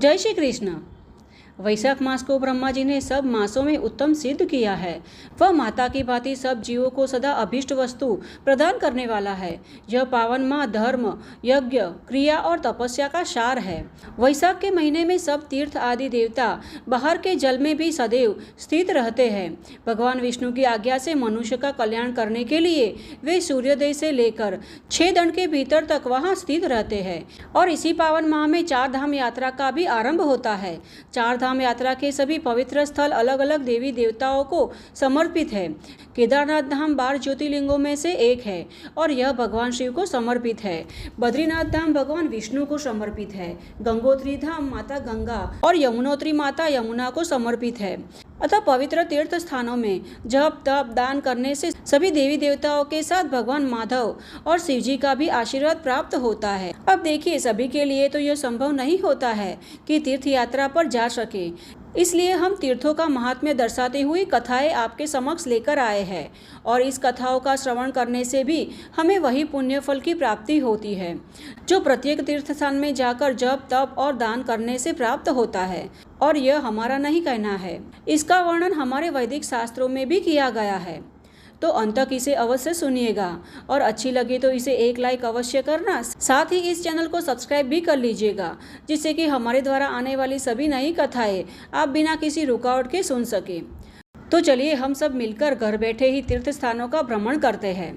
जय श्री कृष्ण। वैशाख मास को ब्रह्मा जी ने सब मासों में उत्तम सिद्ध किया है। वह माता की भांति सब जीवों को सदा अभीष्ट वस्तु प्रदान करने वाला है। यह पावन माह धर्म, यज्ञ, क्रिया और तपस्या का सार है। वैशाख के महीने में सब तीर्थ आदि देवता बाहर के जल में भी सदैव स्थित रहते हैं। भगवान विष्णु की आज्ञा से मनुष्य का कल्याण करने के लिए वे सूर्योदय से लेकर 6 दंड के भीतर तक वहाँ स्थित रहते हैं। और इसी पावन माह में 4 धाम यात्रा का भी आरंभ होता है। 4 धाम यात्रा के सभी पवित्र स्थल अलग अलग देवी देवताओं को समर्पित है। केदारनाथ धाम 12 ज्योतिर्लिंगों में से एक है और यह भगवान शिव को समर्पित है। बद्रीनाथ धाम भगवान विष्णु को समर्पित है। गंगोत्री धाम माता गंगा और यमुनोत्री माता यमुना को समर्पित है। अतः पवित्र तीर्थ स्थानों में जप तप दान करने से सभी देवी देवताओं के साथ भगवान माधव और शिव जी का भी आशीर्वाद प्राप्त होता है। अब देखिए, सभी के लिए तो यह संभव नहीं होता है कि तीर्थ यात्रा पर जा सके, इसलिए हम तीर्थों का महात्म्य दर्शाते हुए कथाएं आपके समक्ष लेकर आए हैं। और इस कथाओं का श्रवण करने से भी हमें वही पुण्य फल की प्राप्ति होती है जो प्रत्येक तीर्थ स्थान में जाकर जप तप और दान करने से प्राप्त होता है। और यह हमारा नहीं कहना है, इसका वर्णन हमारे वैदिक शास्त्रों में भी किया गया है। तो अंत तक इसे अवश्य सुनिएगा और अच्छी लगे तो इसे एक लाइक अवश्य करना। साथ ही इस चैनल को सब्सक्राइब भी कर लीजिएगा, जिससे कि हमारे द्वारा आने वाली सभी नई कथाएं आप बिना किसी रुकावट के सुन सके। तो चलिए हम सब मिलकर घर बैठे ही तीर्थ स्थानों का भ्रमण करते हैं।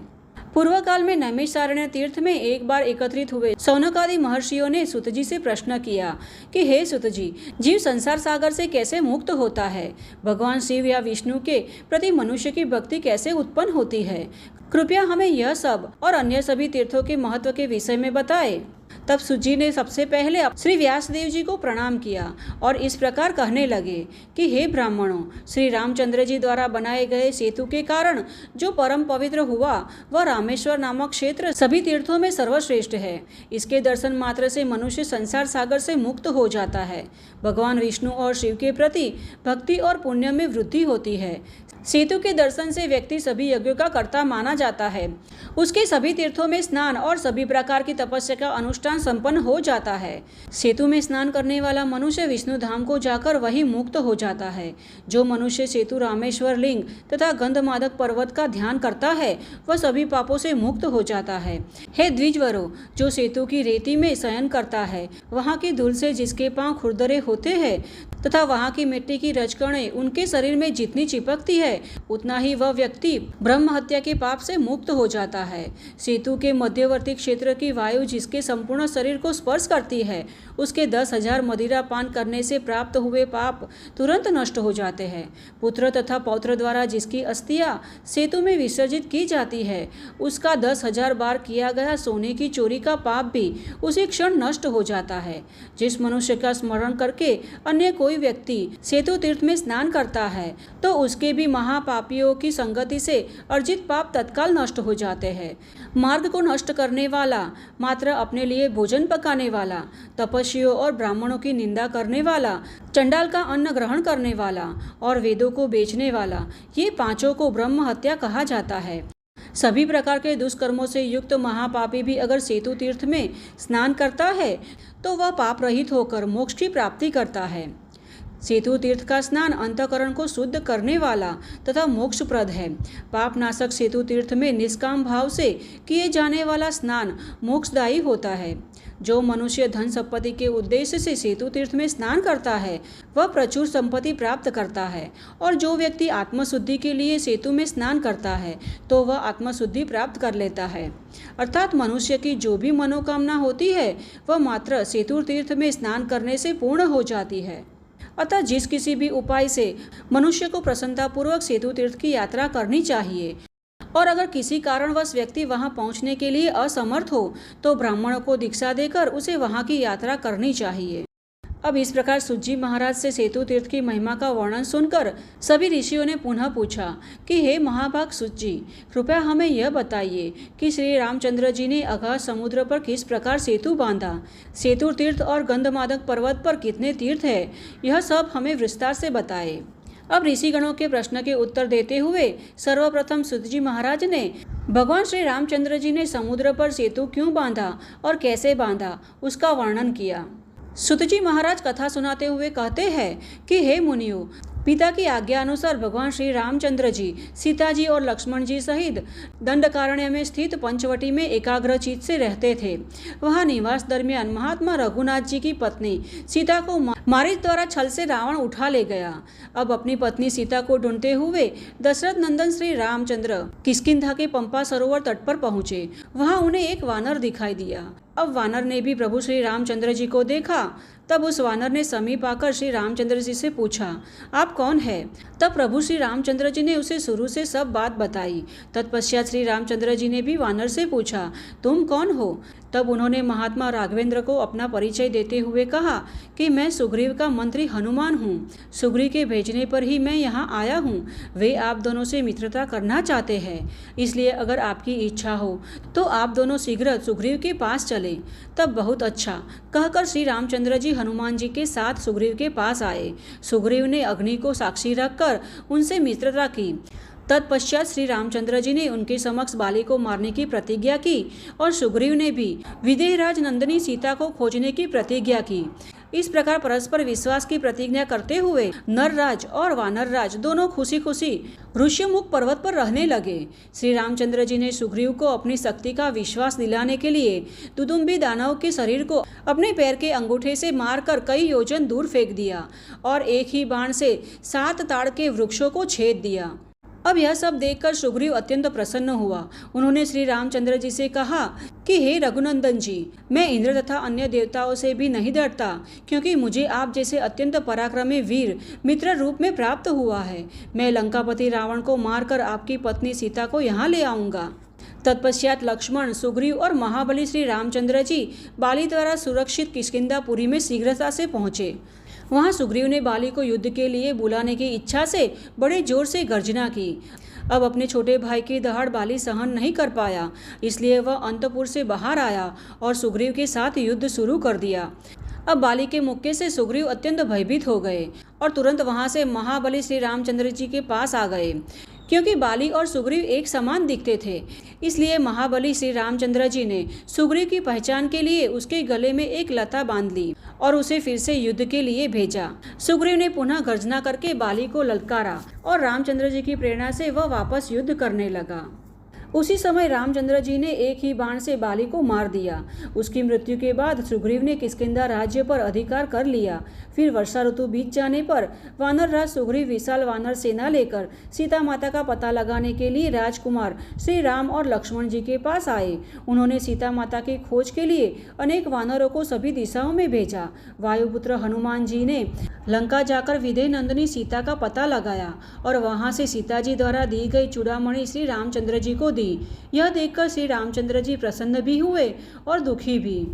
पूर्व काल में नैमिषारण्य तीर्थ में एक बार एकत्रित हुए शौनक आदि महर्षियों ने सुत जी से प्रश्न किया कि हे सुत जी, जीव संसार सागर से कैसे मुक्त होता है? भगवान शिव या विष्णु के प्रति मनुष्य की भक्ति कैसे उत्पन्न होती है? कृपया हमें यह सब और अन्य सभी तीर्थों के महत्व के विषय में बताएं। तब सुत जी ने सबसे पहले श्री व्यासदेव जी को प्रणाम किया और इस प्रकार कहने लगे कि हे ब्राह्मणों, श्री रामचंद्र जी द्वारा बनाए गए सेतु के कारण जो परम पवित्र हुआ वह रामेश्वर नामक क्षेत्र सभी तीर्थों में सर्वश्रेष्ठ है। इसके दर्शन मात्र से मनुष्य संसार सागर से मुक्त हो जाता है। भगवान विष्णु और शिव के प्रति भक्ति और पुण्य में वृद्धि होती है। सेतु के दर्शन से व्यक्ति सभी यज्ञों का कर्ता माना जाता है। उसके सभी तीर्थों में स्नान और सभी प्रकार की तपस्या का अनुष्ठान संपन्न हो जाता है। सेतु में स्नान करने वाला मनुष्य विष्णु धाम को जाकर वही मुक्त हो जाता है। जो मनुष्य सेतु रामेश्वर लिंग तथा गंधमादक पर्वत का ध्यान करता है वह सभी पापों से मुक्त हो जाता है। हे द्विजवरों, जो सेतु की रेती में शयन करता है, वहाँ की धूल से जिसके पांव खुरदरे होते हैं तथा वहाँ की मिट्टी की रजकणें उनके शरीर में जितनी चिपकती है, उतना ही वह व्यक्ति ब्रह्म हत्या के पाप से मुक्त हो जाता है। सेतु के मध्यवर्ती क्षेत्र की वायु जिसके संपूर्ण शरीर को स्पर्श करती है, उसके 10,000 मदिरा पान करने से प्राप्त हुए पाप तुरंत नष्ट हो जाते हैं। पुत्र तथा पौत्र द्वारा जिसकी अस्थियां सेतु में विसर्जित की जाती है, उसका 10,000 बार किया गया सोने की चोरी का पाप भी उसी क्षण नष्ट हो जाता है। जिस मनुष्य का स्मरण करके अन्य कोई व्यक्ति सेतु तीर्थ में स्नान करता है तो उसके भी महापापियों की संगति से अर्जित पाप तत्काल नष्ट हो जाते हैं। मार्ग को नष्ट करने वाला, मात्र अपने लिए भोजन पकाने वाला, तपस्वियों और ब्राह्मणों की निंदा करने वाला, चंडाल का अन्न ग्रहण करने वाला और वेदों को बेचने वाला, ये पांचों को ब्रह्म हत्या कहा जाता है। सभी प्रकार के दुष्कर्मों से युक्त महापापी भी अगर सेतु तीर्थ में स्नान करता है तो वह पाप रहित होकर मोक्ष की प्राप्ति करता है। सेतु तीर्थ का स्नान अंतःकरण को शुद्ध करने वाला तथा मोक्षप्रद है। पाप नाशक सेतु तीर्थ में निष्काम भाव से किए जाने वाला स्नान मोक्षदायी होता है। जो मनुष्य धन संपत्ति के उद्देश्य से सेतु तीर्थ में स्नान करता है वह प्रचुर संपत्ति प्राप्त करता है। और जो व्यक्ति आत्मशुद्धि के लिए सेतु में स्नान करता है तो वह आत्मशुद्धि प्राप्त कर लेता है। अर्थात मनुष्य की जो भी मनोकामना होती है वह मात्र सेतु तीर्थ में स्नान करने से पूर्ण हो जाती है। अतः जिस किसी भी उपाय से मनुष्य को प्रसन्नतापूर्वक सेतु तीर्थ की यात्रा करनी चाहिए। और अगर किसी कारणवश व्यक्ति वहां पहुंचने के लिए असमर्थ हो तो ब्राह्मणों को दीक्षा देकर उसे वहां की यात्रा करनी चाहिए। अब इस प्रकार सुत जी महाराज से सेतु तीर्थ की महिमा का वर्णन सुनकर सभी ऋषियों ने पुनः पूछा कि हे महाभाग सुत जी, कृपया हमें यह बताइए कि श्री रामचंद्र जी ने अगाध समुद्र पर किस प्रकार सेतु बांधा। सेतु तीर्थ और गंधमादक पर्वत पर कितने तीर्थ है, यह सब हमें विस्तार से बताए। अब ऋषिगणों के प्रश्न के उत्तर देते हुए सर्वप्रथम सुत जी महाराज ने भगवान श्री रामचंद्र जी ने समुद्र पर सेतु क्यों बांधा और कैसे बांधा उसका वर्णन किया। सुतजी महाराज कथा सुनाते हुए कहते हैं कि हे मुनियों, पिता की आज्ञा अनुसार भगवान श्री रामचंद्र जी, सीता जी और लक्ष्मण जी सहित दंडकारण्य में स्थित पंचवटी में एकाग्र चित्त से रहते थे। वहां निवास दरमियान महात्मा रघुनाथ जी की पत्नी सीता को मारीच द्वारा छल से रावण उठा ले गया। अब अपनी पत्नी सीता को ढूंढते हुए दशरथ नंदन श्री रामचंद्र किष्किंधा के पंपा सरोवर तट पर पहुंचे। वहां उन्हें एक वानर दिखाई दिया। अब वानर ने भी प्रभु श्री रामचंद्र जी को देखा। तब उस वानर ने समीप आकर श्री रामचंद्र जी से पूछा, आप कौन है? तब प्रभु श्री रामचंद्र जी ने उसे शुरू से सब बात बताई। तत्पश्चात श्री रामचंद्र जी ने भी वानर से पूछा, तुम कौन हो? तब उन्होंने महात्मा राघवेंद्र को अपना परिचय देते हुए कहा कि मैं सुग्रीव का मंत्री हनुमान हूँ। सुग्रीव के भेजने पर ही मैं यहाँ आया हूँ। वे आप दोनों से मित्रता करना चाहते हैं, इसलिए अगर आपकी इच्छा हो तो आप दोनों शीघ्र सुग्रीव के पास चले। तब बहुत अच्छा कहकर श्री रामचंद्र जी हनुमान जी के साथ सुग्रीव के पास आए। सुग्रीव ने अग्नि को साक्षी रखकर उनसे मित्रता की। तत्पश्चात श्री रामचंद्र जी ने उनके समक्ष बाली को मारने की प्रतिज्ञा की और सुग्रीव ने भी विदेहराज नंदिनी सीता को खोजने की प्रतिज्ञा की। इस प्रकार परस्पर विश्वास की प्रतिज्ञा करते हुए नरराज और वानरराज दोनों खुशी खुशी ऋष्यमुख पर्वत पर रहने लगे। श्री रामचंद्र जी ने सुग्रीव को अपनी शक्ति का विश्वास दिलाने के लिए दुदुम्बी दानव के शरीर को अपने पैर के अंगूठे से मारकर कई योजन दूर फेंक दिया और एक ही बाण से 7 ताड़ के वृक्षों को छेद दिया। अब यह सब देखकर सुग्रीव अत्यंत प्रसन्न हुआ। उन्होंने श्री रामचंद्र जी से कहा कि हे रघुनंदन जी, मैं इंद्र तथा अन्य देवताओं से भी नहीं डरता, क्योंकि मुझे आप जैसे अत्यंत पराक्रमी वीर मित्र रूप में प्राप्त हुआ है। मैं लंकापति रावण को मारकर आपकी पत्नी सीता को यहाँ ले आऊँगा। तत्पश्चात लक्ष्मण, सुग्रीव और महाबली श्री रामचंद्र जी बाली द्वारा सुरक्षित किष्किंधापुरी में शीघ्रता से पहुँचे। वहां सुग्रीव ने बाली को युद्ध के लिए बुलाने की इच्छा से बड़े जोर से गर्जना की। अब अपने छोटे भाई की दहाड़ बाली सहन नहीं कर पाया, इसलिए वह अंतपुर से बाहर आया और सुग्रीव के साथ युद्ध शुरू कर दिया। अब बाली के मुक्के से सुग्रीव अत्यंत भयभीत हो गए और तुरंत वहां से महाबली श्री रामचंद्र जी के पास आ गए। क्योंकि बाली और सुग्रीव एक समान दिखते थे, इसलिए महाबली श्री रामचंद्र जी ने सुग्रीव की पहचान के लिए उसके गले में एक लता बांध ली और उसे फिर से युद्ध के लिए भेजा। सुग्रीव ने पुनः गर्जना करके बाली को ललकारा और रामचंद्र जी की प्रेरणा से वह वापस युद्ध करने लगा। उसी समय रामचंद्र जी ने एक ही बाण से बाली को मार दिया। उसकी मृत्यु के बाद सुग्रीव ने किष्किंधा राज्य पर अधिकार कर लिया। फिर वर्षा ऋतु बीत जाने पर वानर राज सुग्रीव विशाल वानर सेना लेकर सीता माता का पता लगाने के लिए राजकुमार श्री राम और लक्ष्मण जी के पास आए। उन्होंने सीता माता की खोज के लिए अनेक वानरों को सभी दिशाओं में भेजा। वायुपुत्र हनुमान जी ने लंका जाकर विदेह नंदिनी सीता का पता लगाया और वहां से सीता जी द्वारा दी गई चूड़ामणि श्री रामचंद्र जी को दी। यह देखकर श्री रामचंद्र जी प्रसन्न भी हुए और दुखी भी।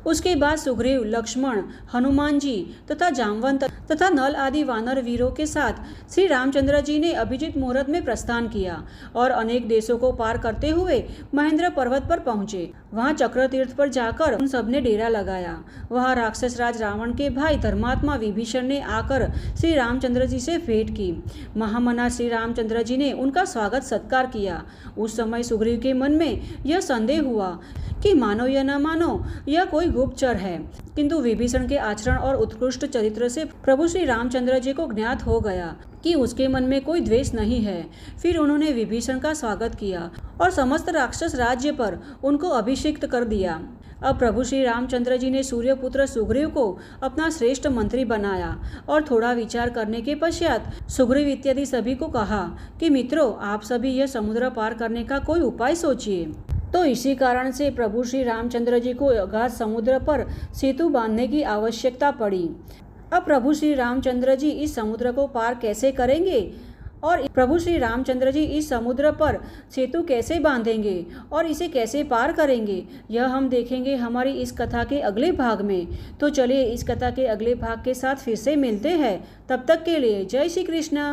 उसके बाद सुग्रीव, लक्ष्मण, हनुमान जी तथा जामवंत तथा नल आदि वानर वीरों के साथ श्री रामचंद्र जी ने अभिजीत मुहूर्त में प्रस्थान किया और अनेक देशों को पार करते हुए महेंद्र पर्वत पर पहुंचे। वहां चक्र तीर्थ पर जाकर उन सब ने डेरा लगाया। वहां राक्षस राज रावण के भाई धर्मात्मा विभीषण ने आकर श्री रामचंद्र जी से भेंट की। महामना श्री रामचंद्र जी ने उनका स्वागत सत्कार किया। उस समय सुग्रीव के मन में यह संदेह हुआ कि मानो या न मानो यह कोई गुप्तचर है, किंतु विभीषण के आचरण और उत्कृष्ट चरित्र से प्रभु श्री रामचंद्र जी को ज्ञात हो गया कि उसके मन में कोई द्वेष नहीं है। फिर उन्होंने विभीषण का स्वागत किया और समस्त राक्षस राज्य पर उनको अभिषिक्त कर दिया। अब प्रभु श्री रामचंद्र जी ने सूर्यपुत्र सुग्रीव को अपना श्रेष्ठ मंत्री बनाया और थोड़ा विचार करने के पश्चात सुग्रीव इत्यादि सभी को कहा कि मित्रों, आप सभी यह समुद्र पार करने का कोई उपाय सोचिए। तो इसी कारण से प्रभु श्री रामचंद्र जी को अगाध समुद्र पर सेतु बांधने की आवश्यकता पड़ी। अब प्रभु श्री रामचंद्र जी इस समुद्र को पार कैसे करेंगे और प्रभु श्री रामचंद्र जी इस समुद्र पर सेतु कैसे बांधेंगे और इसे कैसे पार करेंगे, यह हम देखेंगे हमारी इस कथा के अगले भाग में। तो चलिए इस कथा के अगले भाग के साथ फिर से मिलते हैं। तब तक के लिए जय श्री कृष्ण।